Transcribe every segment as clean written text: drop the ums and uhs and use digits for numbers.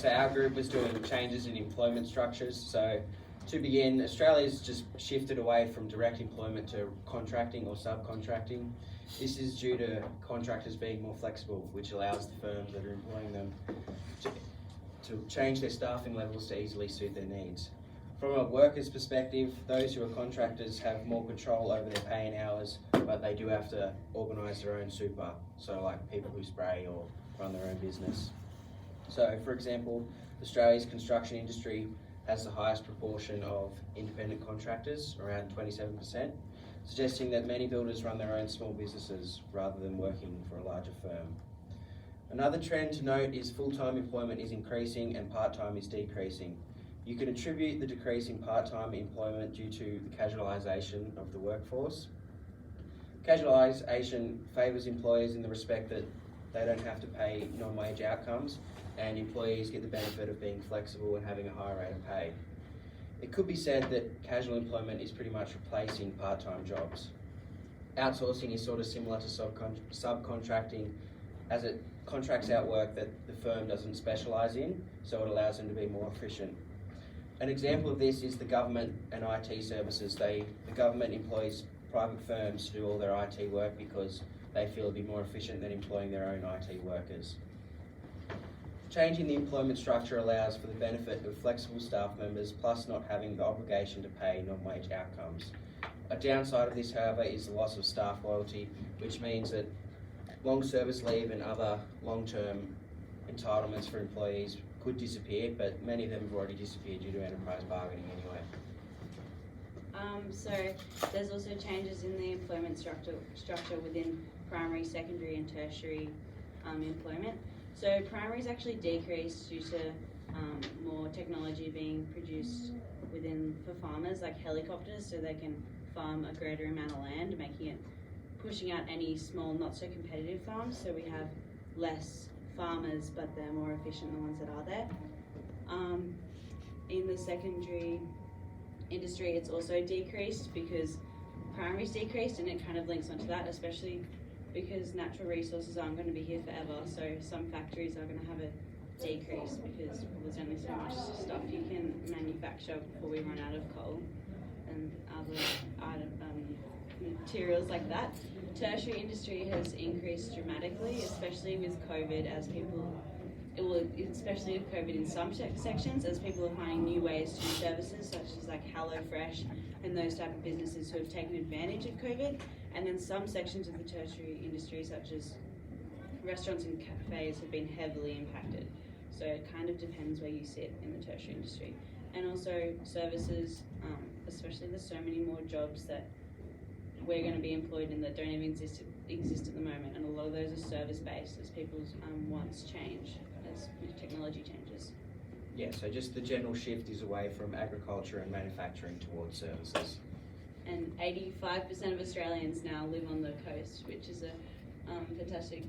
So our group was doing changes in employment structures. So to begin, Australia's just shifted away from direct employment to contracting or subcontracting. This is due to contractors being more flexible, which allows the firms that are employing them to change their staffing levels to easily suit their needs. From a worker's perspective, those who are contractors have more control over their pay and hours, but they do have to organise their own super, so like people who spray or run their own business. So for example, Australia's construction industry has the highest proportion of independent contractors, around 27%, suggesting that many builders run their own small businesses rather than working for a larger firm. Another trend to note is full-time employment is increasing and part-time is decreasing. You can attribute the decrease in part-time employment due to the casualisation of the workforce. Casualisation favours employers in the respect that they don't have to pay non-wage outcomes, and employees get the benefit of being flexible and having a higher rate of pay. It could be said that casual employment is pretty much replacing part-time jobs. Outsourcing is sort of similar to subcontracting, as it contracts out work that the firm doesn't specialise in, so it allows them to be more efficient. An example of this is the government and IT services. The government employs private firms to do all their IT work because they feel it'd be more efficient than employing their own IT workers. Changing the employment structure allows for the benefit of flexible staff members, plus not having the obligation to pay non-wage outcomes. A downside of this, however, is the loss of staff loyalty, which means that long service leave and other long-term entitlements for employees could disappear, but many of them have already disappeared due to enterprise bargaining anyway. So there's also changes in the employment structure within primary, secondary and tertiary employment. So primary's actually decreased due to more technology being produced for farmers, like helicopters, so they can farm a greater amount of land, pushing out any small, not so competitive farms. So we have less farmers, but they're more efficient than the ones that are there. In the secondary industry, it's also decreased because primary's decreased, and it kind of links onto that, especially because natural resources aren't going to be here forever. So some factories are going to have a decrease because there's only so much stuff you can manufacture before we run out of coal and other materials like that. Tertiary industry has increased dramatically, especially with COVID, especially with COVID in some sections, as people are finding new ways to do services, such as like HelloFresh and those type of businesses who have taken advantage of COVID. And then some sections of the tertiary industry, such as restaurants and cafes, have been heavily impacted. So it kind of depends where you sit in the tertiary industry. And also services, especially there's so many more jobs that we're going to be employed in that don't even exist at the moment, and a lot of those are service-based as people's wants change as technology changes. Yeah, so just the general shift is away from agriculture and manufacturing towards services. And 85% of Australians now live on the coast, which is a fantastic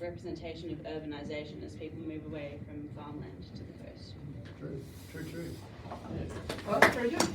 representation of urbanisation as people move away from farmland to the coast. True. Well, that's very good.